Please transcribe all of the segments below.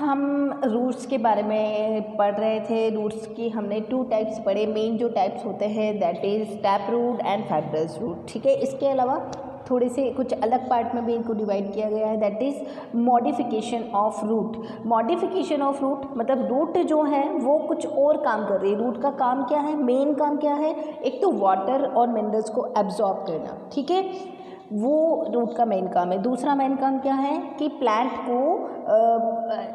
हम रूट्स के बारे में पढ़ रहे थे। रूट्स की हमने 2 टाइप्स पढ़े। मेन जो टाइप्स होते हैं that is tap root and fibrous root, ठीक है। इसके अलावा थोड़े से कुछ अलग पार्ट में भी इनको डिवाइड किया गया है, that is modification of root. Modification of root मतलब रूट जो है वो कुछ और काम कर रही है। रूट का काम क्या है, मेन काम क्या है, एक तो वाटर और मिनरल्स को एब्जॉर्ब करना, ठीक है, वो रूट का मेन काम है। दूसरा मेन काम क्या है कि प्लांट को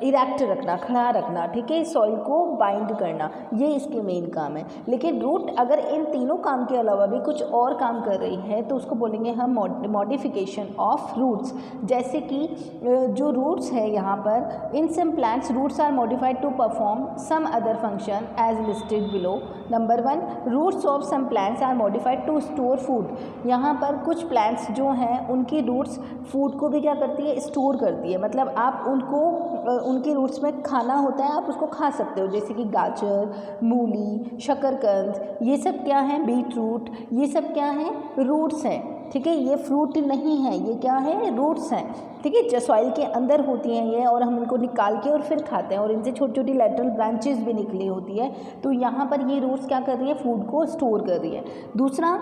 इरेक्ट रखना, खड़ा रखना, ठीक है, सॉइल को बाइंड करना, ये इसके मेन काम है। लेकिन रूट अगर इन तीनों काम के अलावा भी कुछ और काम कर रही है तो उसको बोलेंगे हम मॉडिफिकेशन ऑफ रूट्स। जैसे कि जो रूट्स है यहाँ पर, in some plants roots are modified to perform some other function as listed below. Number 1, roots of some plants are modified to store food. यहाँ पर कुछ प्लांट्स जो हैं उनकी रूट्स फूड को भी क्या करती है, स्टोर करती है। मतलब आप उनको उनकी रूट्स में खाना होता है, आप उसको खा सकते हो, जैसे कि गाजर, मूली, शकरकंद, ये सब क्या है, बीट रूट, ये सब क्या है, रूट्स हैं, ठीक है। ये फ्रूट नहीं है, ये क्या है, रूट्स हैं, ठीक है। जो सॉइल के अंदर होती हैं ये, और हम इनको निकाल के और फिर खाते हैं, और इनसे छोटी छोटी लैटरल ब्रांचेस भी निकली होती है। तो यहाँ पर ये रूट्स क्या कर रही है, फूड को स्टोर कर रही है। दूसरा,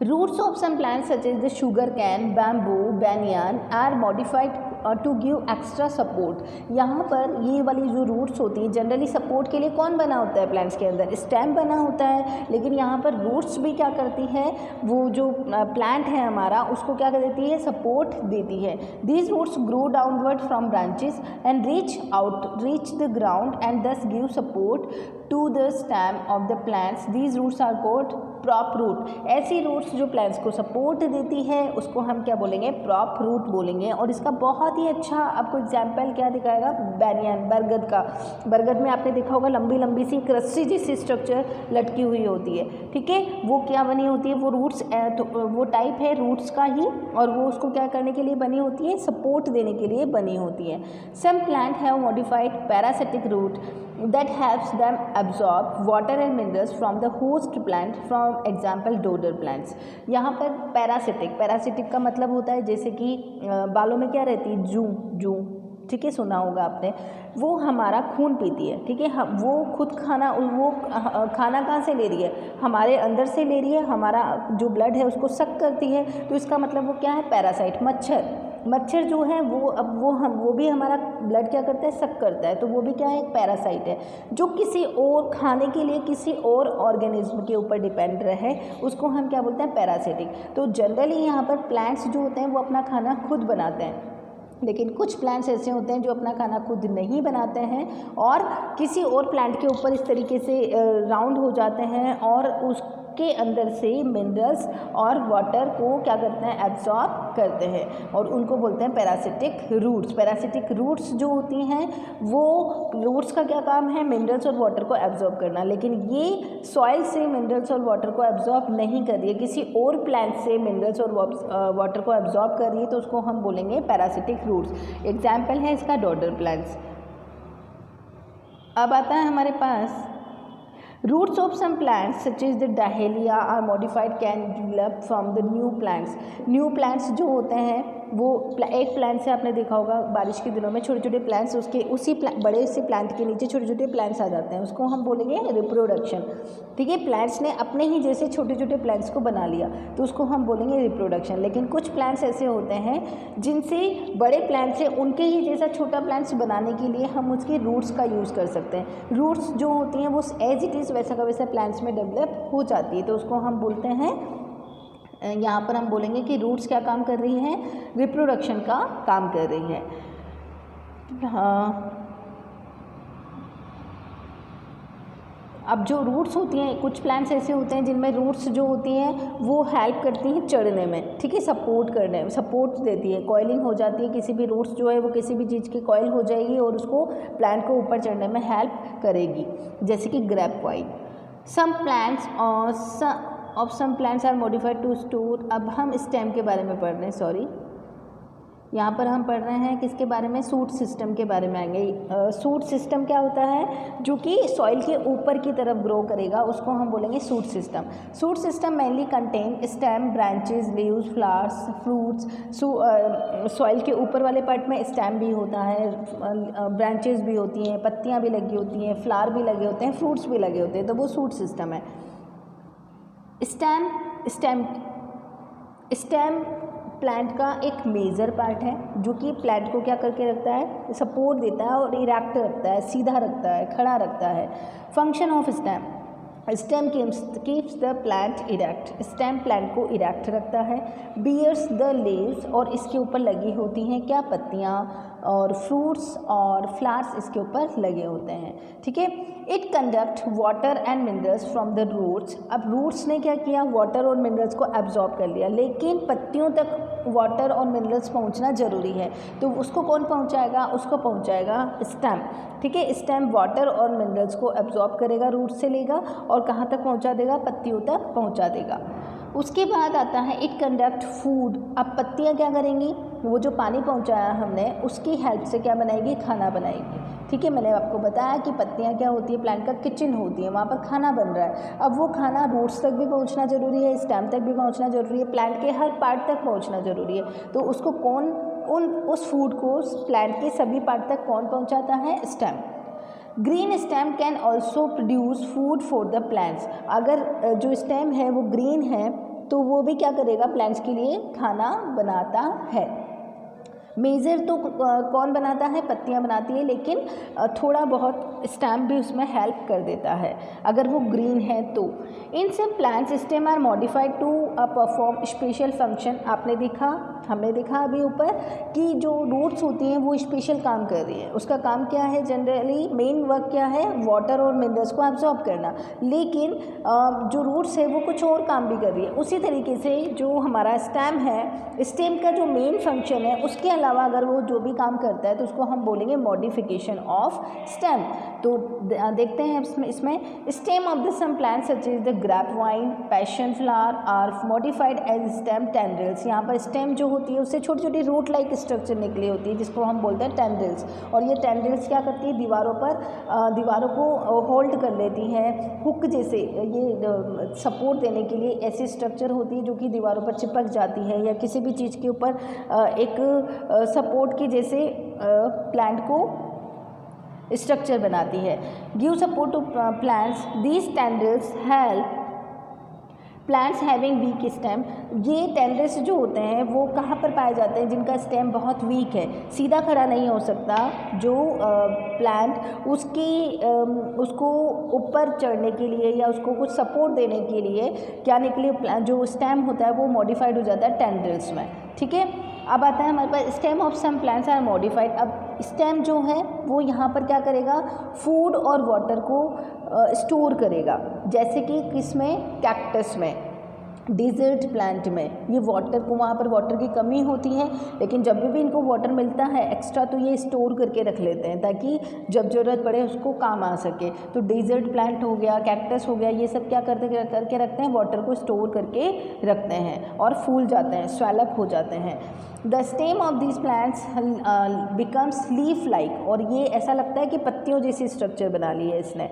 roots of some plants such as the sugar cane, bamboo, banyan are modified to give extra support। यहाँ पर ये वाली जो रूट्स होती हैं जनरली सपोर्ट के लिए कौन बना होता है प्लांट्स के अंदर, स्टेम बना होता है, लेकिन यहाँ पर रूट्स भी क्या करती है, वो जो प्लांट है हमारा उसको क्या कर देती है, सपोर्ट देती है। These roots grow downward from branches and reach the ground and thus give support to the stem of the plants. These roots are called prop root. ऐसी रूट्स जो प्लांट्स को सपोर्ट देती है उसको हम क्या बोलेंगे, प्रॉप रूट बोलेंगे। और इसका बहुत ही अच्छा आपको एग्जाम्पल क्या दिखाएगा, बैनियन, बरगद का। बरगद में आपने देखा होगा लंबी लंबी सी रस्सी जैसी स्ट्रक्चर लटकी हुई होती है, ठीक है, वो क्या बनी होती है, वो रूट्स, तो वो टाइप है रूट्स का ही, और वो उसको क्या करने के लिए बनी होती है, सपोर्ट देने के लिए बनी होती है। Some plant have modified parasitic root that helps them absorb water and minerals from the host plant, from example dodder plants। यहाँ पर पैरासिटिक का मतलब होता है जैसे कि बालों में क्या रहती है, जू, ठीक है, सुना होगा आपने, वो हमारा खून पीती है, ठीक है। वो खुद खाना, वो खाना कहाँ से ले रही है, हमारे अंदर से ले रही है, हमारा जो ब्लड है उसको सक करती है। तो इसका मतलब वो क्या है, पैरासाइट। मच्छर जो है वो भी हमारा ब्लड क्या करता है, सक करता है, तो वो भी क्या है, एक पैरासाइट है, जो किसी और खाने के लिए किसी और ऑर्गेनिज्म के ऊपर डिपेंड रहे, उसको हम क्या बोलते हैं, पैरासिटिक। तो जनरली यहाँ पर प्लांट्स जो होते हैं वो अपना खाना खुद बनाते हैं, लेकिन कुछ प्लांट्स ऐसे होते हैं जो अपना खाना खुद नहीं बनाते हैं और किसी और प्लांट के ऊपर इस तरीके से राउंड हो जाते हैं और उसके अंदर से मिनरल्स और वाटर को क्या करते हैं, एब्जॉर्ब करते हैं, और उनको बोलते हैं पैरासिटिक रूट्स। पैरासिटिक रूट्स जो होती हैं वो रूट्स का क्या काम है, मिनरल्स और वाटर को एब्जॉर्ब करना, लेकिन ये सॉइल से मिनरल्स और वाटर को एब्जॉर्ब नहीं कर रही है, किसी और प्लांट से मिनरल्स और वाटर को एब्जॉर्ब कर रही है, तो उसको हम बोलेंगे पैरासिटिक रूट्स। एग्जाम्पल है इसका डोडर प्लांट्स। अब आता है हमारे पास roots of some plants such as the dahlia are modified can develop from the new plants। New plants जो होते हैं वो एक प्लांट से आपने देखा होगा बारिश के दिनों में छोटे छोटे प्लांट्स, उसके उसी बड़े से प्लांट के नीचे छोटे छोटे प्लांट्स आ जाते हैं, उसको हम बोलेंगे रिप्रोडक्शन, ठीक है। प्लांट्स ने अपने ही जैसे छोटे छोटे प्लांट्स को बना लिया तो उसको हम बोलेंगे रिप्रोडक्शन। लेकिन कुछ प्लांट्स ऐसे होते हैं जिनसे बड़े प्लांट्स से उनके ही जैसा छोटा प्लांट्स बनाने के लिए हम उसके रूट्स का यूज़ कर सकते हैं। रूट्स जो होती हैं वो एज इट इज़ वैसा का वैसा प्लांट्स में डेवलप हो जाती है, तो उसको हम बोलते हैं, यहाँ पर हम बोलेंगे कि रूट्स क्या काम कर रही हैं, रिप्रोडक्शन का काम कर रही हैं। हाँ, अब जो रूट्स होती हैं, कुछ प्लांट्स ऐसे होते हैं जिनमें रूट्स जो होती हैं वो हेल्प करती हैं चढ़ने में, ठीक है, सपोर्ट देती है, कॉइलिंग हो जाती है, किसी भी रूट्स जो है वो किसी भी चीज़ की कॉइल हो जाएगी और उसको प्लांट को ऊपर चढ़ने में हेल्प करेगी, जैसे कि grape vine. Some plants are modified to store. अब हम स्टेम के बारे में पढ़ रहे हैं, सॉरी, यहाँ पर हम पढ़ रहे हैं किसके बारे में, सूट सिस्टम के बारे में आएंगे। सूट सिस्टम क्या होता है, जो कि सॉइल के ऊपर की तरफ ग्रो करेगा, उसको हम बोलेंगे shoot system. Shoot system mainly contain stem, branches, leaves, flowers, fruits. Soil के ऊपर वाले पार्ट में स्टेम भी होता है, ब्रांचेस भी होती हैं, पत्तियाँ भी लगी होती हैं, फ्लावर भी लगे होते हैं, फ्रूट्स भी लगे होते हैं, तो वो सूट सिस्टम है। स्टेम प्लांट का एक मेजर पार्ट है, जो कि प्लांट को क्या करके रखता है, सपोर्ट देता है और इरेक्ट रखता है, सीधा रखता है, खड़ा रखता है। Function of stem keeps the plant erect. Stem plant को इरेक्ट रखता है। बियर्स द लीव्स, और इसके ऊपर लगी होती हैं क्या, पत्तियाँ, और फ्रूट्स और फ्लावर्स इसके ऊपर लगे होते हैं, ठीक है। It conduct water and minerals from the roots. अब रूट्स ने क्या किया, वाटर और मिनरल्स को एब्जॉर्ब कर लिया, लेकिन पत्तियों तक वाटर और मिनरल्स पहुंचना ज़रूरी है, तो उसको कौन पहुंचाएगा, उसको पहुंचाएगा स्टेम, ठीक है। स्टेम वाटर और मिनरल्स को एब्जॉर्ब करेगा, रूट से लेगा और कहाँ तक पहुंचा देगा, पत्तियों तक पहुंचा देगा। उसके बाद आता है इट कंडक्ट फूड। अब पत्तियाँ क्या करेंगी, वो जो पानी पहुंचाया हमने उसकी हेल्प से क्या बनाएगी, खाना बनाएगी, ठीक है। मैंने आपको बताया कि पत्तियाँ क्या होती है, प्लांट का किचन होती है, वहाँ पर खाना बन रहा है। अब वो खाना रूट्स तक भी पहुँचना ज़रूरी है, स्टेम तक भी पहुँचना ज़रूरी है, प्लांट के हर पार्ट तक पहुँचना ज़रूरी है। तो उसको कौन उस फूड को प्लांट के सभी पार्ट तक कौन पहुँचाता है, stem. Green stem can also produce food for the plants. अगर जो स्टेम है वो ग्रीन है तो वो भी क्या करेगा, प्लांट्स के लिए खाना बनाता है। मेजर तो कौन बनाता है, पत्तियां बनाती है, लेकिन थोड़ा बहुत स्टेम भी उसमें हेल्प कर देता है अगर वो ग्रीन है तो। In some plants stem are modified to perform special function. हमने देखा अभी ऊपर कि जो रूट्स होती हैं वो स्पेशल काम कर रही है। उसका काम क्या है, जनरली मेन वर्क क्या है, वाटर और मिनरल्स को एब्जॉर्ब करना, लेकिन जो रूट्स है वो कुछ और काम भी कर रही है। उसी तरीके से जो हमारा स्टेम है, स्टेम का जो मेन फंक्शन है उसके अलावा अगर वो जो भी काम करता है तो उसको हम बोलेंगे मॉडिफिकेशन ऑफ स्टेम। तो देखते हैं इसमें stem of the some plants such is the grape vine, passion flower are modified as stem tendrils. यहाँ पर स्टेम जो होती है उससे छोटी छोटी रूट लाइक स्ट्रक्चर निकली होती है जिसको हम बोलते हैं टेंड्रिल्स, और ये टेंड्रिल्स क्या करती है, दीवारों को होल्ड कर लेती हैं, हुक जैसे ये सपोर्ट देने के लिए ऐसी स्ट्रक्चर होती है जो कि दीवारों पर चिपक जाती है या किसी भी चीज़ के ऊपर एक सपोर्ट की जैसे प्लांट को स्ट्रक्चर बनाती है। Give support to plants, these tendrils help plants having weak stem. ये टेंड्रिल्स जो होते हैं वो कहाँ पर पाए जाते हैं, जिनका स्टेम बहुत वीक है, सीधा खड़ा नहीं हो सकता जो प्लांट, उसको ऊपर चढ़ने के लिए या उसको कुछ सपोर्ट देने के लिए क्या निकले, जो स्टेम होता है वो मॉडिफाइड हो जाता है टेंड्रिल्स में, ठीक है। अब आता है हमारे पास stem of some plants are modified. अब स्टेम जो है वो यहाँ पर क्या करेगा, फूड और वाटर को स्टोर करेगा, जैसे कि किसमें, कैक्टस में, डेजर्ट प्लांट में ये वाटर को, वहाँ पर वाटर की कमी होती है, लेकिन जब भी इनको वाटर मिलता है एक्स्ट्रा तो ये स्टोर करके रख लेते हैं ताकि जब ज़रूरत पड़े उसको काम आ सके। तो डेजर्ट प्लांट हो गया, कैक्टस हो गया, ये सब क्या करके रखते हैं, वाटर को स्टोर करके रखते हैं और फूल जाते हैं, स्वेलअप हो जाते हैं। The stem of these plants becomes leaf like, और ये ऐसा लगता है कि पत्तियों जैसी स्ट्रक्चर बना ली है इसने,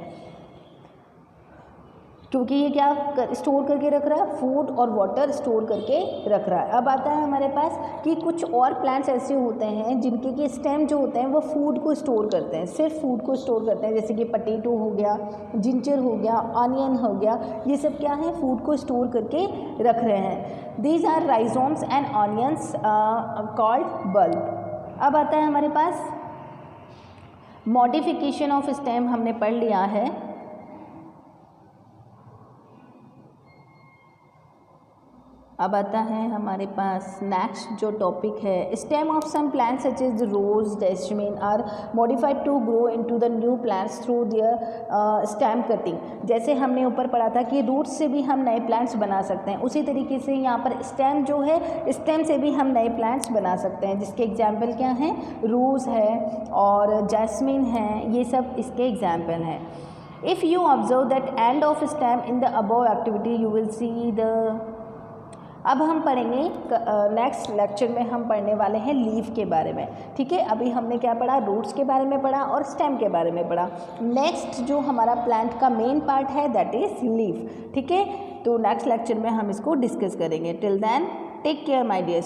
क्योंकि ये क्या स्टोर करके रख रहा है, फूड और वाटर स्टोर करके रख रहा है। अब आता है हमारे पास कि कुछ और प्लांट्स ऐसे होते हैं जिनके कि स्टेम जो होते हैं वो फूड को स्टोर करते हैं, सिर्फ फूड को स्टोर करते हैं, जैसे कि पटेटो हो गया, जिंजर हो गया, ऑनियन हो गया, ये सब क्या है, फूड को स्टोर करके रख रहे हैं। These are rhizomes and onions called bulb. अब आता है हमारे पास मॉडिफिकेशन ऑफ स्टेम, हमने पढ़ लिया है। अब आता है हमारे पास नेक्स्ट जो टॉपिक है, stem of some plants such is rose, jasmine are modified to grow into the new plants through their stem cutting. जैसे हमने ऊपर पढ़ा था कि रूट से भी हम नए प्लांट्स बना सकते हैं, उसी तरीके से यहाँ पर स्टेम जो है, स्टेम से भी हम नए प्लांट्स बना सकते हैं, जिसके एग्जाम्पल क्या हैं, रोज़ है और जैस्मिन है, ये सब इसके एग्जाम्पल हैं। If you observe that end of stem in the above activity you will see the अब हम पढ़ेंगे नेक्स्ट लेक्चर में हम पढ़ने वाले हैं लीफ के बारे में, ठीक है। अभी हमने क्या पढ़ा, रूट्स के बारे में पढ़ा और स्टेम के बारे में पढ़ा। नेक्स्ट जो हमारा प्लांट का मेन पार्ट है दैट इज़ लीफ, ठीक है। तो नेक्स्ट लेक्चर में हम इसको डिस्कस करेंगे। Till then take care my dear.